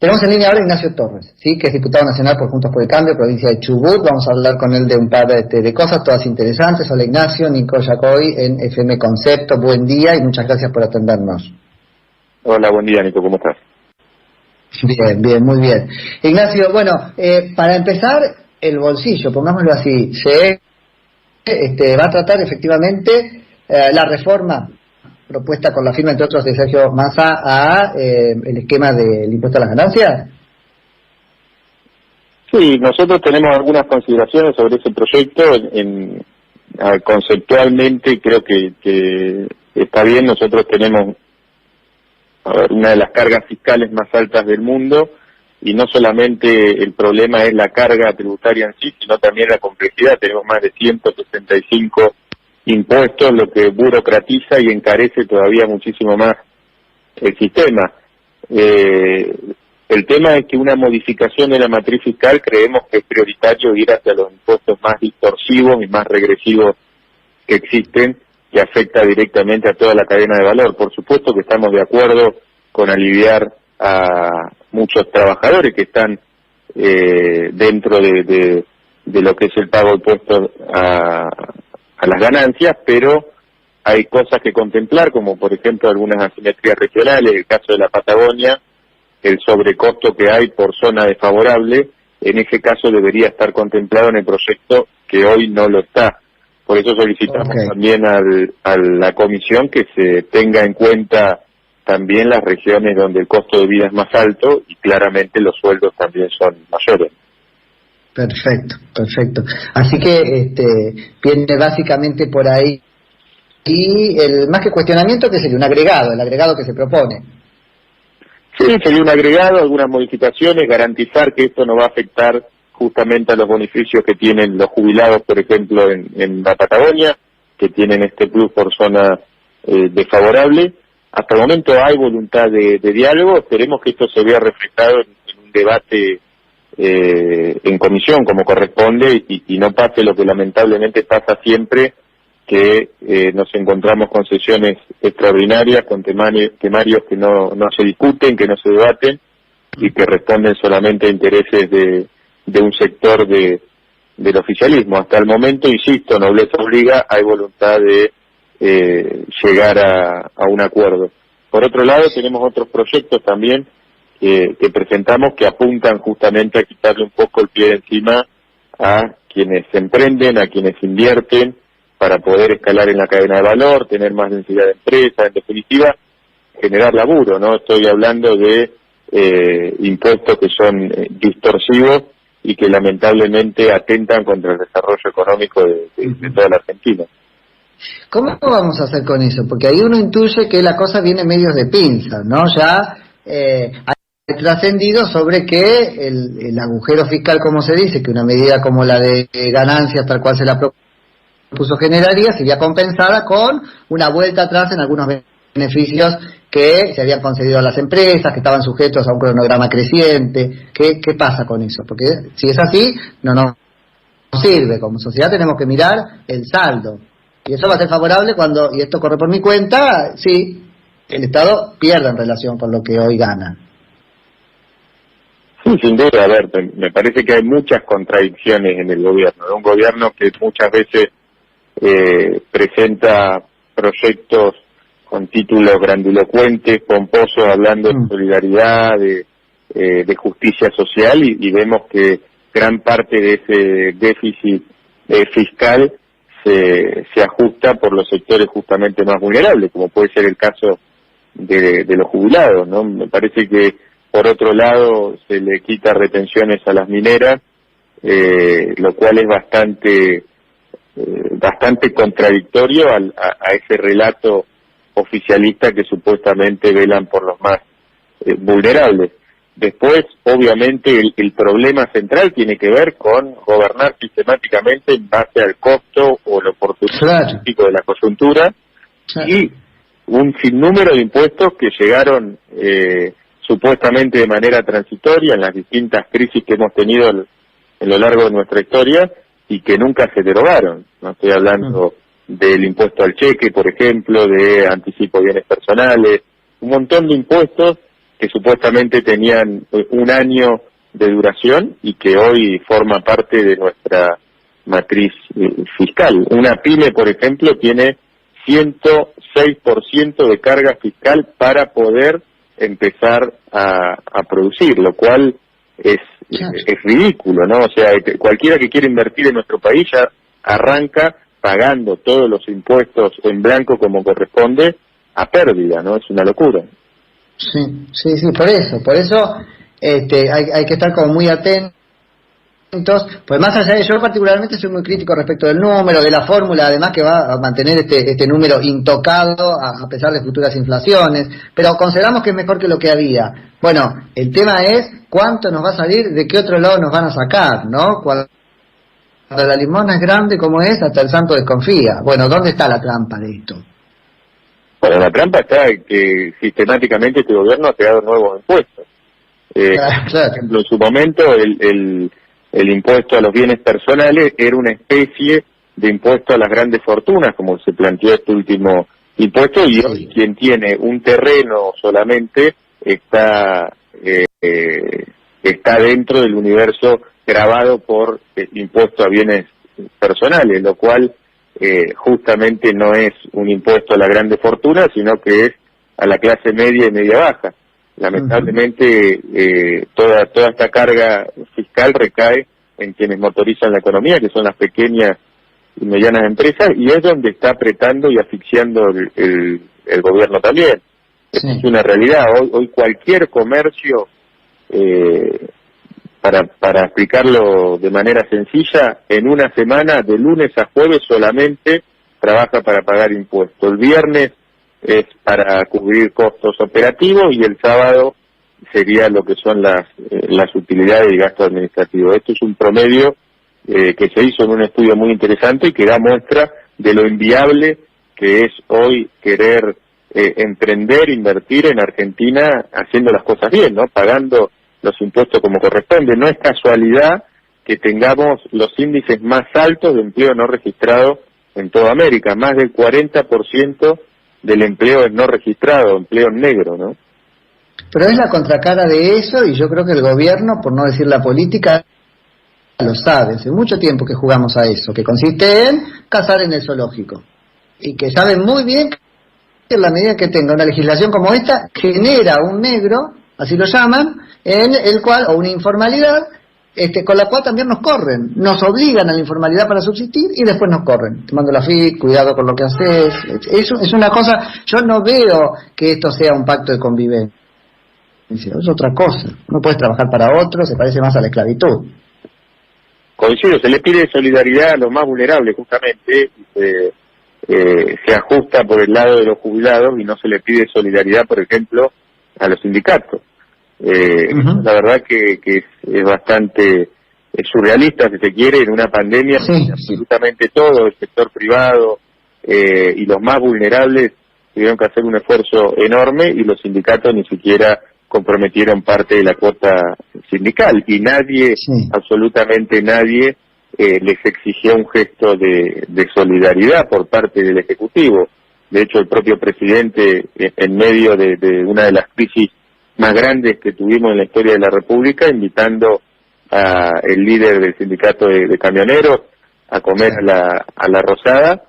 Tenemos en línea ahora a Ignacio Torres, ¿sí? Que es diputado nacional por Juntos por el Cambio, provincia de Chubut. Vamos a hablar con él de un par de cosas, todas interesantes. Hola Ignacio, Nico Yacoy en FM Concepto. Buen día y muchas gracias por atendernos. Hola, buen día Nico, ¿cómo estás? Bien, muy bien. Ignacio, bueno, para empezar, el bolsillo, pongámoslo así, se va a tratar efectivamente la reforma propuesta con la firma, entre otros, de Sergio Massa a el esquema del impuesto a las ganancias. Sí, nosotros tenemos algunas consideraciones sobre ese proyecto. Conceptualmente creo que está bien. Nosotros tenemos una de las cargas fiscales más altas del mundo, y no solamente el problema es la carga tributaria en sí, sino también la complejidad. Tenemos más de 165 impuestos, lo que burocratiza y encarece todavía muchísimo más el sistema. El tema es que una modificación de la matriz fiscal creemos que es prioritario ir hacia los impuestos más distorsivos y más regresivos que existen, que afecta directamente a toda la cadena de valor. Por supuesto que estamos de acuerdo con aliviar a muchos trabajadores que están dentro de lo que es el pago de impuestos a las ganancias, pero hay cosas que contemplar, como por ejemplo algunas asimetrías regionales. El caso de la Patagonia, el sobrecosto que hay por zona desfavorable, en ese caso debería estar contemplado en el proyecto, que hoy no lo está. Por eso solicitamos también a la comisión que se tenga en cuenta también las regiones donde el costo de vida es más alto y claramente los sueldos también son mayores. Perfecto. Así que viene básicamente por ahí, y el más que cuestionamiento, que sería un agregado, el agregado que se propone. Sí, sería un agregado, algunas modificaciones, garantizar que esto no va a afectar justamente a los beneficios que tienen los jubilados, por ejemplo, en la Patagonia, que tienen este plus por zona desfavorable. Hasta el momento hay voluntad de diálogo. Esperemos que esto se vea reflejado en un debate en comisión como corresponde, y no pase lo que lamentablemente pasa siempre, que nos encontramos con sesiones extraordinarias, con temarios que no se discuten, que no se debaten y que responden solamente a intereses de un sector del oficialismo. Hasta el momento, insisto, nobleza obliga, hay voluntad de llegar a un acuerdo. Por otro lado, tenemos otros proyectos también que presentamos, que apuntan justamente a quitarle un poco el pie de encima a quienes emprenden, a quienes invierten, para poder escalar en la cadena de valor, tener más densidad de empresa, en definitiva, generar laburo, ¿no? Estoy hablando de impuestos que son distorsivos y que lamentablemente atentan contra el desarrollo económico de toda la Argentina. ¿Cómo vamos a hacer con eso? Porque ahí uno intuye que la cosa viene medios de pinza, ¿no? Ya hay trascendido sobre que el agujero fiscal, como se dice, que una medida como la de ganancias, tal cual se la propuso, generaría, sería compensada con una vuelta atrás en algunos beneficios que se habían concedido a las empresas, que estaban sujetos a un cronograma creciente. ¿Qué pasa con eso? Porque si es así, no nos sirve. Como sociedad tenemos que mirar el saldo. Y eso va a ser favorable cuando, y esto corre por mi cuenta, sí, el Estado pierde en relación con lo que hoy gana. Sí, sin duda. A ver, me parece que hay muchas contradicciones en el gobierno. Un gobierno que muchas veces presenta proyectos con títulos grandilocuentes, pomposos, hablando de solidaridad, de justicia social, y vemos que gran parte de ese déficit fiscal se ajusta por los sectores justamente más vulnerables, como puede ser el caso de los jubilados, ¿no? Me parece que por otro lado se le quita retenciones a las mineras, lo cual es bastante contradictorio a ese relato oficialista que supuestamente velan por los más vulnerables. Después, obviamente, el problema central tiene que ver con gobernar sistemáticamente en base al costo o el oportunismo político de la coyuntura, y un sinnúmero de impuestos que llegaron supuestamente de manera transitoria en las distintas crisis que hemos tenido en lo largo de nuestra historia y que nunca se derogaron. No estoy hablando del impuesto al cheque, por ejemplo, de anticipo de bienes personales, un montón de impuestos que supuestamente tenían un año de duración y que hoy forma parte de nuestra matriz fiscal. Una pyme, por ejemplo, tiene 106% de carga fiscal para poder empezar a producir, lo cual es ridículo, ¿no? O sea, cualquiera que quiera invertir en nuestro país ya arranca pagando todos los impuestos en blanco como corresponde a pérdida, ¿no? Es una locura. Sí, por eso hay que estar como muy atentos, pues más allá de yo particularmente soy muy crítico respecto del número, de la fórmula, además que va a mantener este número intocado a pesar de futuras inflaciones, pero consideramos que es mejor que lo que había. Bueno, el tema es cuánto nos va a salir, de qué otro lado nos van a sacar, ¿no? Cuando la limosna es grande como es, hasta el santo desconfía. Bueno, ¿dónde está la trampa de esto? Bueno, la trampa está en que sistemáticamente este gobierno ha creado nuevos impuestos. Claro. Por ejemplo, en su momento el impuesto a los bienes personales era una especie de impuesto a las grandes fortunas, como se planteó este último impuesto, y hoy quien tiene un terreno solamente está dentro del universo gravado por impuesto a bienes personales, lo cual justamente no es un impuesto a la grande fortuna, sino que es a la clase media y media baja. Lamentablemente toda esta carga fiscal recae en quienes motorizan la economía, que son las pequeñas y medianas empresas, y es donde está apretando y asfixiando el gobierno también. Sí. Es una realidad. Hoy cualquier comercio, para explicarlo de manera sencilla, en una semana, de lunes a jueves solamente, trabaja para pagar impuestos. El viernes es para cubrir costos operativos y el sábado sería lo que son las utilidades y gastos administrativos. Esto es un promedio que se hizo en un estudio muy interesante y que da muestra de lo inviable que es hoy querer emprender, invertir en Argentina haciendo las cosas bien, ¿no? Pagando los impuestos como corresponde. No es casualidad que tengamos los índices más altos de empleo no registrado en toda América. Más del 40% del empleo es no registrado, empleo negro, ¿no? Pero es la contracara de eso, y yo creo que el gobierno, por no decir la política, lo sabe. Hace mucho tiempo que jugamos a eso, que consiste en cazar en el zoológico. Y que saben muy bien que en la medida que tenga una legislación como esta, genera un negro, así lo llaman, en el cual, o una informalidad, con la cual también nos corren, nos obligan a la informalidad para subsistir y después nos corren. Te mando la FIT, cuidado con lo que haces. Eso es una cosa, yo no veo que esto sea un pacto de convivencia, es otra cosa. No puedes trabajar para otro, se parece más a la esclavitud. Coincido, se le pide solidaridad a los más vulnerables justamente, se ajusta por el lado de los jubilados y no se le pide solidaridad, por ejemplo, a los sindicatos. La verdad que es bastante surrealista, si se quiere, en una pandemia, absolutamente todo, el sector privado y los más vulnerables tuvieron que hacer un esfuerzo enorme y los sindicatos ni siquiera comprometieron parte de la cuota sindical y nadie, absolutamente nadie, les exigió un gesto de solidaridad por parte del Ejecutivo. De hecho, el propio presidente, en medio de una de las crisis más grandes que tuvimos en la historia de la República, invitando a el líder del sindicato de camioneros a comer a la Rosada,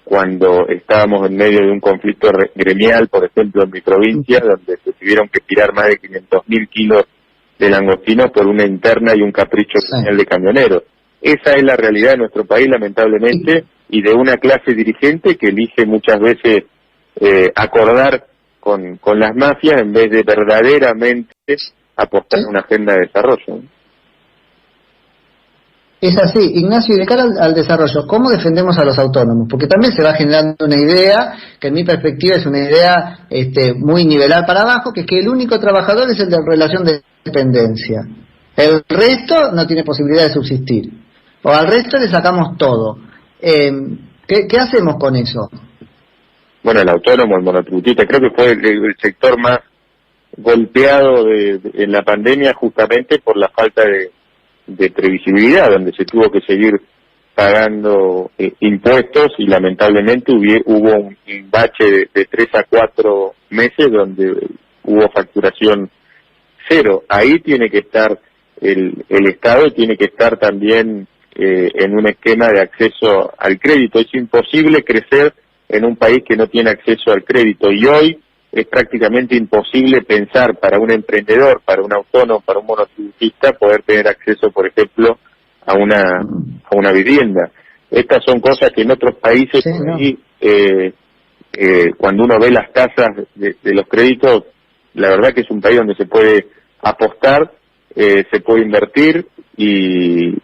cuando estábamos en medio de un conflicto gremial, por ejemplo, en mi provincia, donde se tuvieron que tirar más de 500.000 kilos de langostinos por una interna y un capricho gremial de camioneros. Esa es la realidad de nuestro país, lamentablemente, y de una clase dirigente que elige muchas veces acordar con las mafias en vez de verdaderamente apostar en una agenda de desarrollo. Es así, Ignacio, y de cara al desarrollo, ¿cómo defendemos a los autónomos? Porque también se va generando una idea, que en mi perspectiva es una idea muy nivelar para abajo, que es que el único trabajador es el de relación de dependencia. El resto no tiene posibilidad de subsistir. O al resto le sacamos todo. ¿Qué hacemos con eso? Bueno, el autónomo, el monotributista, creo que fue el sector más golpeado en la pandemia justamente por la falta de previsibilidad, donde se tuvo que seguir pagando impuestos y lamentablemente hubo un bache de 3 a 4 meses donde hubo facturación cero. Ahí tiene que estar el Estado, tiene que estar también en un esquema de acceso al crédito. Es imposible crecer en un país que no tiene acceso al crédito, y hoy es prácticamente imposible pensar para un emprendedor, para un autónomo, para un monotributista poder tener acceso, por ejemplo, a una vivienda. Estas son cosas que en otros países, sí, por ahí, cuando uno ve las tasas de los créditos, la verdad que es un país donde se puede apostar, se puede invertir y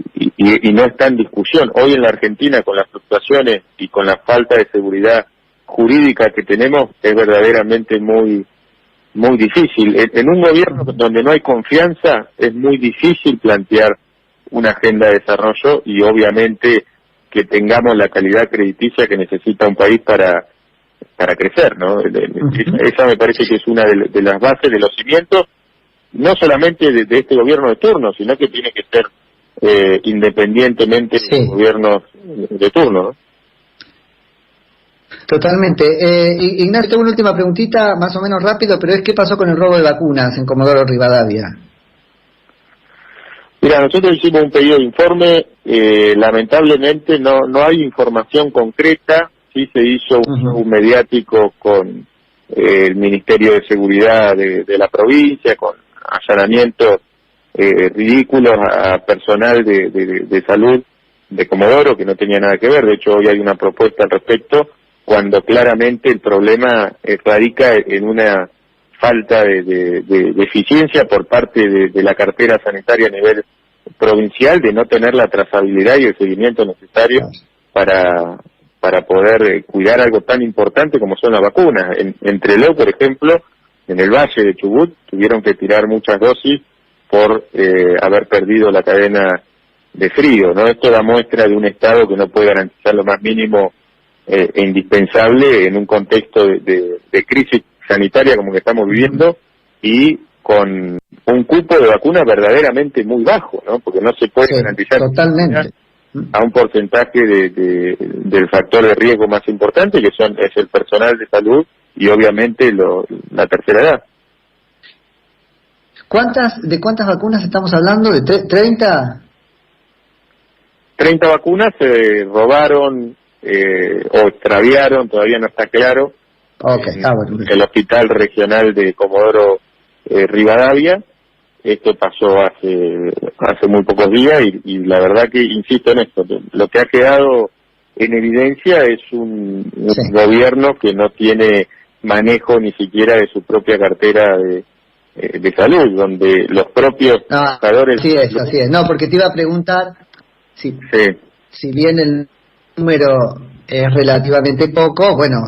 no está en discusión. Hoy en la Argentina, con las fluctuaciones y con la falta de seguridad jurídica que tenemos, es verdaderamente muy difícil. En un gobierno donde no hay confianza, es muy difícil plantear una agenda de desarrollo y obviamente que tengamos la calidad crediticia que necesita un país para crecer, ¿no? Esa me parece que es una de las bases, de los cimientos, no solamente de este gobierno de turno, sino que tiene que ser independientemente de los gobiernos de turno, ¿no? Totalmente. Ignacio, tengo una última preguntita, más o menos rápido, pero es ¿qué pasó con el robo de vacunas en Comodoro Rivadavia? Mira, nosotros hicimos un pedido de informe, lamentablemente no hay información concreta, sí se hizo un mediático con el Ministerio de Seguridad de la provincia, con allanamientos ridículos a personal de salud de Comodoro, que no tenía nada que ver. De hecho, hoy hay una propuesta al respecto, cuando claramente el problema radica en una falta de eficiencia por parte de la cartera sanitaria a nivel provincial, de no tener la trazabilidad y el seguimiento necesario para poder cuidar algo tan importante como son las vacunas. En Trelew, por ejemplo, en el Valle de Chubut, tuvieron que tirar muchas dosis por haber perdido la cadena de frío, ¿no? Esto da muestra de un Estado que no puede garantizar lo más mínimo e indispensable en un contexto de crisis sanitaria como que estamos viviendo, y con un cupo de vacunas verdaderamente muy bajo, ¿no? Porque no se puede garantizar totalmente a un porcentaje del factor de riesgo más importante, que es el personal de salud y obviamente la tercera edad. ¿De cuántas vacunas estamos hablando? ¿De 30? 30 vacunas se robaron o extraviaron, todavía no está claro, bueno. el Hospital Regional de Comodoro Rivadavia. Esto pasó hace muy pocos días y la verdad que insisto en esto, lo que ha quedado en evidencia es un gobierno que no tiene manejo ni siquiera de su propia cartera de salud, donde los propios trabajadores... Así es. No, porque te iba a preguntar si bien el número es relativamente poco, bueno,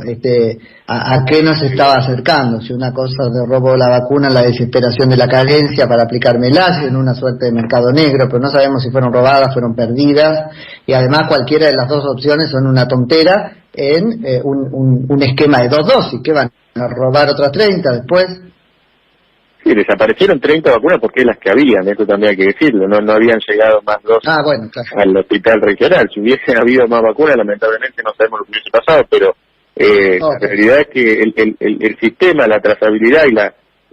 ¿a qué nos estaba acercando? Si una cosa de robo de la vacuna, la desesperación de la carencia para aplicármela, en una suerte de mercado negro, pero no sabemos si fueron robadas, fueron perdidas, y además cualquiera de las dos opciones son una tontera en un esquema de 2 dosis, que van a robar otras 30 después. Sí, desaparecieron 30 vacunas porque es las que habían, eso también hay que decirlo, no habían llegado más dosis al hospital regional. Si hubiesen habido más vacunas, lamentablemente no sabemos lo que hubiese pasado, pero la realidad es que el sistema, la trazabilidad y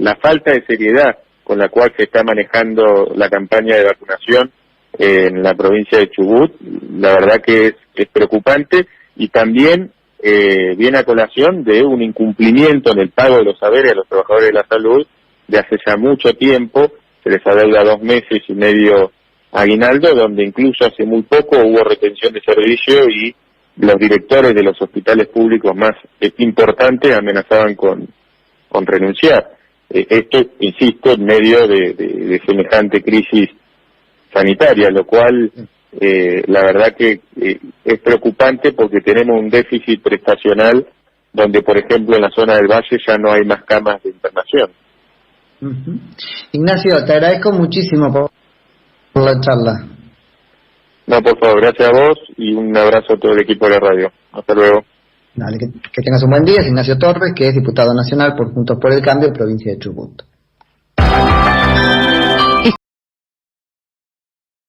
la falta de seriedad con la cual se está manejando la campaña de vacunación en la provincia de Chubut, la verdad que es preocupante, y también viene a colación de un incumplimiento en el pago de los saberes a los trabajadores de la salud de hace ya mucho tiempo. Se les adeuda 2 meses y medio aguinaldo, donde incluso hace muy poco hubo retención de servicio y los directores de los hospitales públicos más importantes amenazaban con renunciar. Esto, insisto, en medio de semejante crisis sanitaria, lo cual la verdad que es preocupante porque tenemos un déficit prestacional donde, por ejemplo, en la zona del Valle ya no hay más camas de internación. Ignacio, te agradezco muchísimo por la charla. No, por favor, gracias a vos y un abrazo a todo el equipo de la radio. Hasta luego. Dale, que tengas un buen día. Es Ignacio Torres, que es diputado nacional por Juntos por el Cambio, provincia de Chubut.